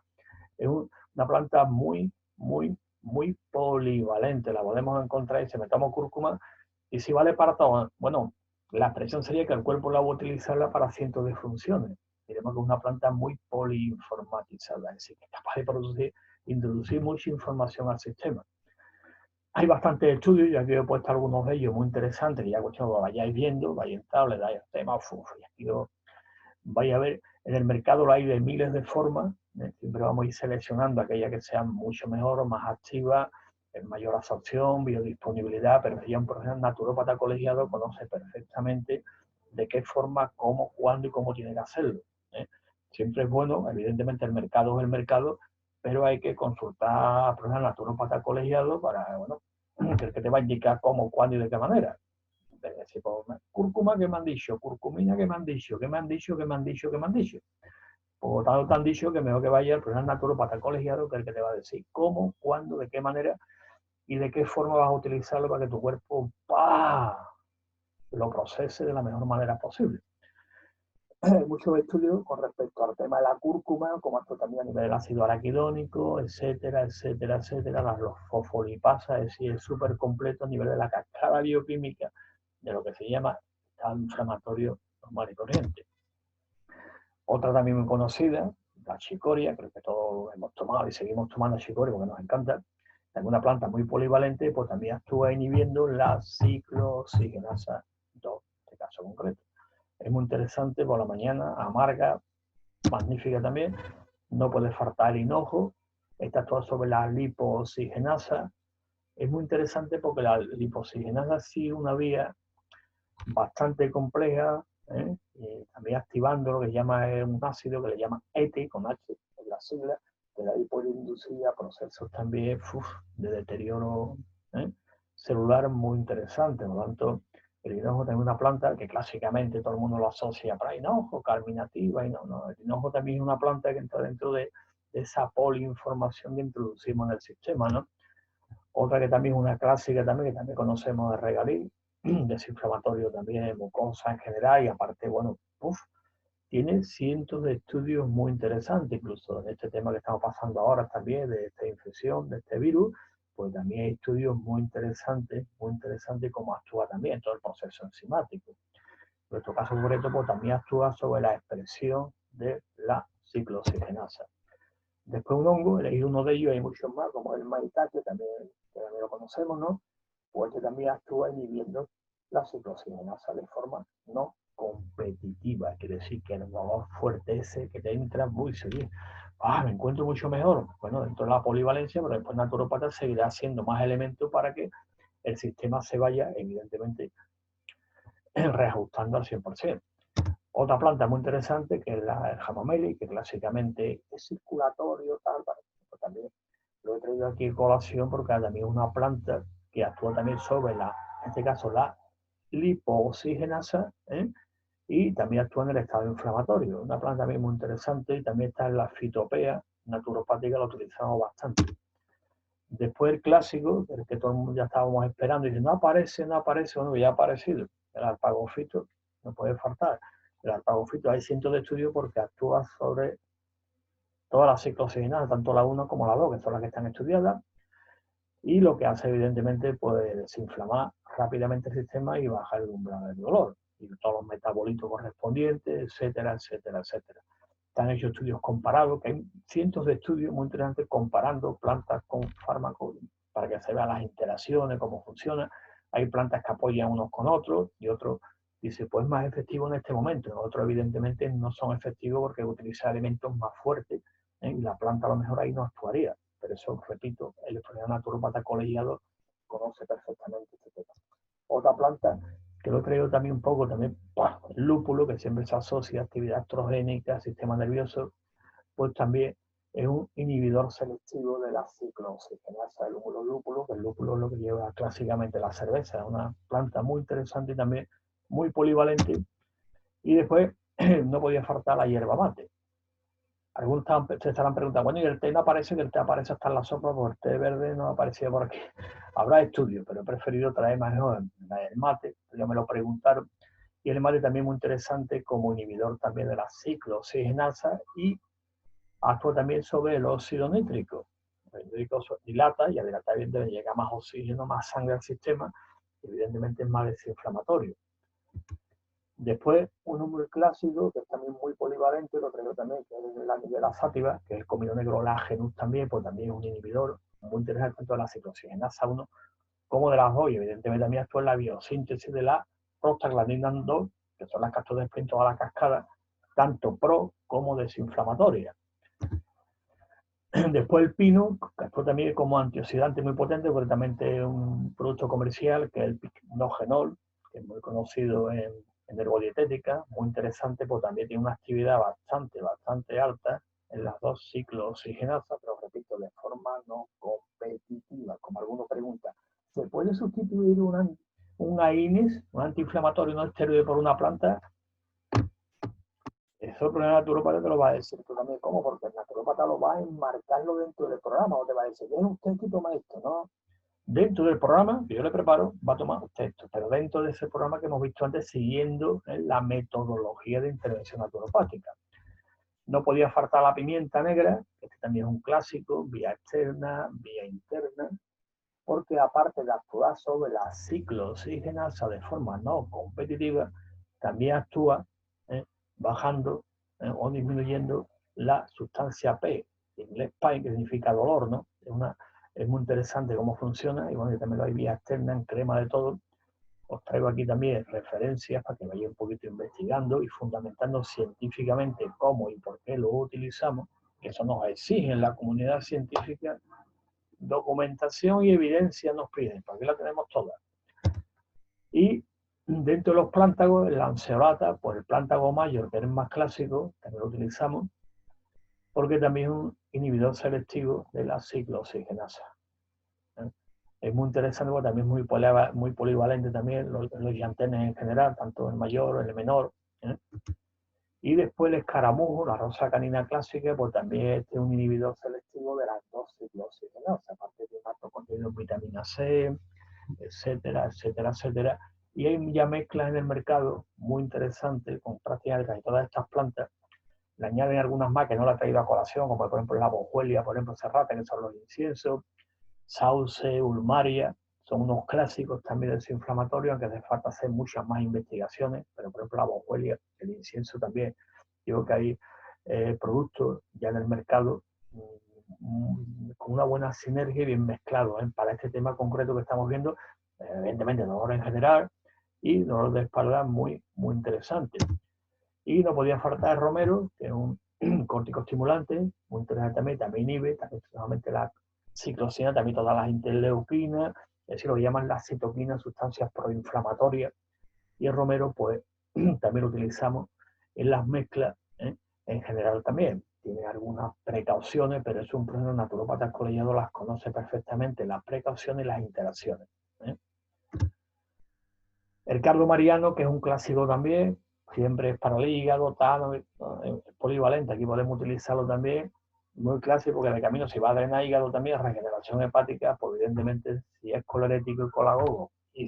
Es una planta muy, muy, muy polivalente. La podemos encontrar y si metamos cúrcuma y si vale para todo. Bueno, la expresión sería que el cuerpo la va a utilizarla para cientos de funciones. Diremos que es una planta muy poliinformatizada, es decir, que es capaz de introducir mucha información al sistema. Hay bastantes estudios, y aquí he puesto algunos de ellos muy interesantes, que ya lo vayáis viendo, vais entrando, le dais el tema, y aquí vais a ver, en el mercado lo hay de miles de formas, siempre vamos a ir seleccionando aquellas que sean mucho mejor o más activas, en mayor absorción, biodisponibilidad, pero ya un profesional naturópata colegiado conoce perfectamente de qué forma, cómo, cuándo y cómo tiene que hacerlo. Siempre es bueno, evidentemente el mercado es el mercado, pero hay que consultar a profesional naturópata colegiado para, bueno, que te va a indicar cómo, cuándo y de qué manera. Decir, pues, cúrcuma que me han dicho, curcumina que me han dicho, que me han dicho, que me han dicho, que me han dicho. Por tanto, te han dicho que mejor que vaya al profesional naturópata colegiado, que es el que te va a decir cómo, cuándo, de qué manera y de qué forma vas a utilizarlo para que tu cuerpo lo procese de la mejor manera posible. Hay muchos estudios con respecto al tema de la cúrcuma, como esto también a nivel del ácido araquidónico, etcétera, etcétera, etcétera, los fosfolipasas, es decir, es súper completo a nivel de la cascada bioquímica de lo que se llama estado inflamatorio normal y corriente. Otra también muy conocida, la chicoria, creo que todos hemos tomado y seguimos tomando chicoria porque nos encanta. Es una planta muy polivalente, pues también actúa inhibiendo la ciclooxigenasa 2, en este caso concreto. Es muy interesante por la mañana, amarga, magnífica también. No puede faltar el hinojo. Esta actúa sobre la lipoxigenasa. Es muy interesante porque la lipoxigenasa sí es una vía bastante compleja, y también activando lo que llama un ácido que le llama ETI, con H en la sigla, que de ahí puede inducir a procesos también de deterioro celular muy interesante. Por lo tanto, el hinojo también es una planta que clásicamente todo el mundo lo asocia para hinojo, carminativa, y no. El hinojo también es una planta que entra dentro de esa poliinformación que introducimos en el sistema, ¿no? Otra que también es una clásica también, que también conocemos de Regalí, desinflamatorio también, mucosa en general, y aparte, bueno, tiene cientos de estudios muy interesantes, incluso en este tema que estamos pasando ahora también, de esta infección, de este virus, pues también hay estudios muy interesantes cómo actúa también todo el proceso enzimático. En nuestro caso concreto, pues también actúa sobre la expresión de la ciclooxigenasa. Después un hongo, elegí uno de ellos, hay muchos más, como el maitake, que también lo conocemos, ¿no? Pues que también actúa inhibiendo la ciclooxigenasa de forma no competitiva, quiere decir que el valor fuerte ese que te entra muy seguido. Me encuentro mucho mejor. Bueno, dentro de la polivalencia, pero después naturópata seguirá haciendo más elementos para que el sistema se vaya, evidentemente, reajustando al 100%. Otra planta muy interesante que es el chamomile, que clásicamente es circulatorio, tal, pues también lo he traído aquí en colación porque también es una planta que actúa también sobre en este caso, la lipooxigenasa, y también actúa en el estado inflamatorio. Una planta también muy interesante y también está en la fitopea naturopática, la utilizamos bastante. Después el clásico, el que todo el mundo ya estábamos esperando, y dice, no aparece, bueno, ya ha aparecido, el arpagofito, no puede faltar. El arpagofito hay cientos de estudios porque actúa sobre todas las ciclooxigenasas, tanto la 1 como la 2, que son las que están estudiadas, y lo que hace evidentemente pues desinflamar rápidamente el sistema y bajar el umbral del dolor, y todos los metabolitos correspondientes, etcétera, etcétera, etcétera. Están hechos estudios comparados, que hay cientos de estudios muy interesantes comparando plantas con fármacos para que se vean las interacciones, cómo funciona. Hay plantas que apoyan unos con otros y otros dicen, pues es más efectivo en este momento. Otros evidentemente no son efectivos porque utilizan elementos más fuertes, y la planta a lo mejor ahí no actuaría. Pero eso, repito, el profesional naturópata colegiado conoce perfectamente este tema. Otra planta que lo he traído también un poco, también el lúpulo, que siempre se asocia a actividad estrogénica, sistema nervioso, pues también es un inhibidor selectivo de la ciclooxigenasa del lúpulo, que el lúpulo es lo que lleva clásicamente la cerveza, es una planta muy interesante y también muy polivalente. Y después no podía faltar la hierba mate. Algunos se estarán preguntando, bueno, y el té no aparece, que el té aparece hasta en la sopa, porque el té verde no aparecía por aquí. Habrá estudios, pero he preferido traer mejor el mate, ya me lo preguntaron. Y el mate también muy interesante como inhibidor también de la ciclooxigenasa y actúa también sobre el óxido nítrico. El nítrico dilata y al dilatar evidentemente llega más oxígeno, más sangre al sistema, y evidentemente es más desinflamatorio. Después, uno muy clásico, que es también muy polivalente, lo traigo también, que es la nigella sativa, que es el comino negro Lagenus también, pues también es un inhibidor muy interesante tanto de la ciclooxigenasa 1 como de las 2, y evidentemente también actúa en la biosíntesis de la prostaglandina 2, que son las que actúan en toda la cascada, tanto pro como desinflamatoria. Después el pino, que actúa también como antioxidante muy potente, porque también es un producto comercial, que es el picnogenol, que es muy conocido en herbodietética, muy interesante, pues también tiene una actividad bastante alta en las dos ciclooxigenasas, pero repito, de forma no competitiva, como alguno pregunta. ¿Se puede sustituir un AINES, un antiinflamatorio no esteroide, por una planta? Eso el problema naturópata te lo va a decir tú también. ¿Cómo? Porque el naturópata lo va a enmarcarlo dentro del programa, o te va a decir, ven usted que toma esto, ¿no? Dentro del programa que yo le preparo, va a tomar usted esto, pero dentro de ese programa que hemos visto antes, siguiendo la metodología de intervención naturopática. No podía faltar la pimienta negra, que también es un clásico, vía externa, vía interna, porque aparte de actuar sobre la ciclooxigenasa de forma no competitiva, también actúa bajando o disminuyendo la sustancia P, en inglés pain, que significa dolor, ¿no? Es muy interesante cómo funciona, y bueno, yo también lo hay vía externa en crema de todo. Os traigo aquí también referencias para que vayáis un poquito investigando y fundamentando científicamente cómo y por qué lo utilizamos, que eso nos exige en la comunidad científica. Documentación y evidencia nos piden, porque la tenemos toda. Y dentro de los plántagos, el lanceolata, pues el plántago mayor, que es el más clásico, también lo utilizamos, porque también es un inhibidor selectivo de la ciclooxigenasa. Es muy interesante, porque también es muy polivalente también, los llantenes en general, tanto el mayor, el menor. Y después el escaramujo, la rosa canina clásica, pues también es un inhibidor selectivo de las dos ciclooxigenasas, aparte de un alto contenido en vitamina C, etcétera, etcétera, etcétera. Y hay ya mezclas en el mercado muy interesantes con prácticamente casi todas estas plantas. Le añaden algunas más que no la he traído a colación, como por ejemplo la bojuelia, por ejemplo serrata, que son los inciensos, sauce, ulmaria, son unos clásicos también desinflamatorios, aunque hace falta hacer muchas más investigaciones, pero por ejemplo la bojuelia, el incienso también. Digo que hay productos ya en el mercado con una buena sinergia y bien mezclados para este tema concreto que estamos viendo, evidentemente dolor en general y dolor de espalda muy interesante. Y no podía faltar el romero, que es un corticoestimulante, muy interesante también inhibe, también solamente la ciclosina, también todas las interleuquinas, es decir, lo que llaman las citoquinas, sustancias proinflamatorias. Y el romero, pues, también lo utilizamos en las mezclas, en general también. Tiene algunas precauciones, pero es un proceso naturópata colegiado, las conoce perfectamente, las precauciones y las interacciones. El cardo mariano, que es un clásico también, siempre es para el hígado, tal, polivalente, aquí podemos utilizarlo también, muy clásico, porque de camino si va a drenar hígado también, regeneración hepática, pues evidentemente si es colerético y colagogo, y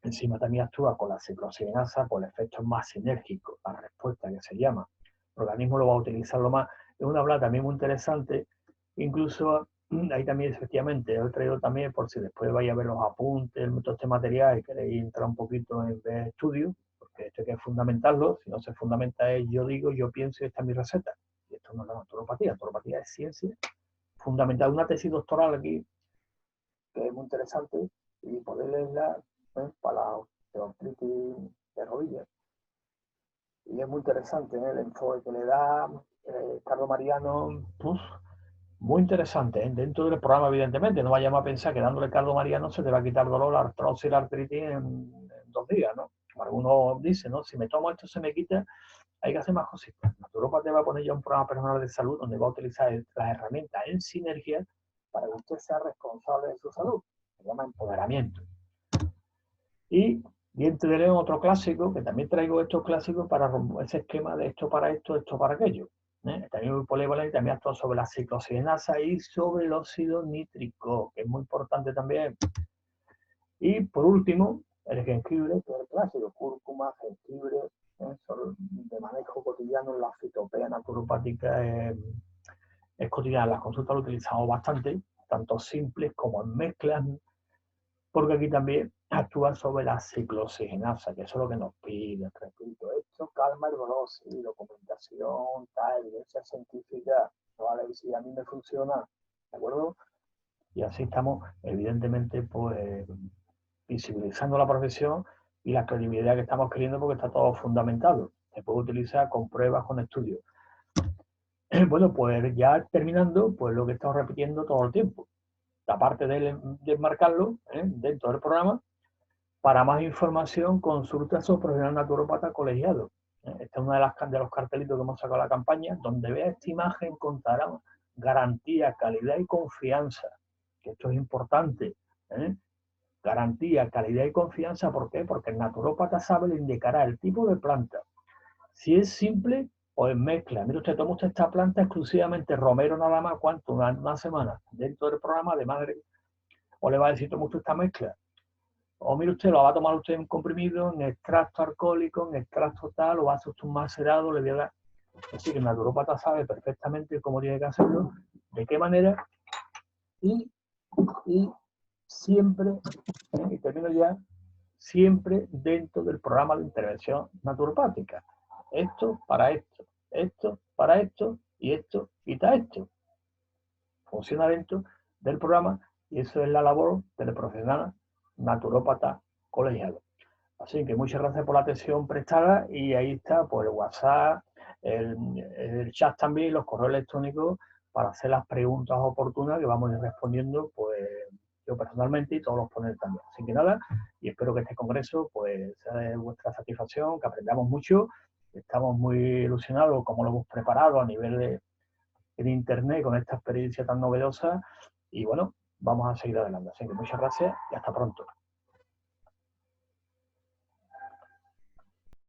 encima también actúa con la ciclooxigenasa, pues el efecto es más sinérgico, la respuesta que se llama. El organismo lo va a utilizarlo más. Es una planta también muy interesante, incluso ahí también efectivamente, lo he traído también por si después vais a ver los apuntes, todo este material y queréis entrar un poquito en ver estudios, porque esto hay que fundamentarlo, si no se fundamenta es yo digo, yo pienso y esta es mi receta. Y esto no es la naturopatía, la naturopatía es ciencia, fundamental. Una tesis doctoral aquí, que es muy interesante, y poder leerla para la osteoartritis de rodillas. Y es muy interesante el enfoque que le da Carlos Mariano, muy interesante. Dentro del programa, evidentemente, no vayamos a pensar que dándole Carlos Mariano se te va a quitar dolor, la artrosis, la artritis en 2 días, ¿no? Como algunos dicen, ¿no? Si me tomo esto se me quita, hay que hacer más cositas. Naturópata te va a poner ya un programa personal de salud donde va a utilizar las herramientas en sinergia para que usted sea responsable de su salud. Se llama empoderamiento. Y Diente de León, otro clásico, que también traigo estos clásicos para romper ese esquema de esto para aquello. También muy polivalente, también actúa sobre la ciclooxigenasa y sobre el óxido nítrico, que es muy importante también. Y por último, el jengibre, que es el clásico, cúrcuma, jengibre, de manejo cotidiano en la fitopea naturopática es cotidiana. En las consultas lo utilizamos bastante, tanto simples como en mezclas, porque aquí también actúa sobre la ciclooxigenasa, que eso es lo que nos pide, repito, esto calma el dolor, sí, documentación, tal, evidencia científica, vale, si a mí me funciona, ¿de acuerdo? Y así estamos, evidentemente, pues visibilizando la profesión y la credibilidad que estamos queriendo, porque está todo fundamentado. Se puede utilizar con pruebas, con estudios. Bueno, pues ya terminando, pues lo que estamos repitiendo todo el tiempo. Aparte de enmarcarlo dentro del programa, para más información consulta a su profesional naturópata colegiado. Este es uno de los cartelitos que hemos sacado a la campaña. Donde vea esta imagen encontrará garantía, calidad y confianza. Que esto es importante. Garantía, calidad y confianza. ¿Por qué? Porque el naturópata sabe, le indicará el tipo de planta. Si es simple, pues mezcla. Mire usted, toma usted esta planta exclusivamente romero nada más, ¿cuánto? Una semana. Dentro del programa de madre, o le va a decir, toma usted esta mezcla. O mire usted, lo va a tomar usted en comprimido, en extracto alcohólico, en extracto tal, o va a hacer usted un macerado, le voy a dar. Así que el naturópata sabe perfectamente cómo tiene que hacerlo, de qué manera, y siempre, y termino ya, siempre dentro del programa de intervención naturopática. Esto para esto para esto, y está esto. Funciona dentro del programa y eso es la labor del profesional naturópata colegiado. Así que muchas gracias por la atención prestada y ahí está pues el WhatsApp, el chat también, los correos electrónicos para hacer las preguntas oportunas que vamos a ir respondiendo pues yo personalmente y todos los ponentes también. Así que nada, y espero que este congreso pues sea de vuestra satisfacción, que aprendamos mucho, estamos muy ilusionados como lo hemos preparado a nivel de internet con esta experiencia tan novedosa y bueno, vamos a seguir adelante. Así que muchas gracias y hasta pronto.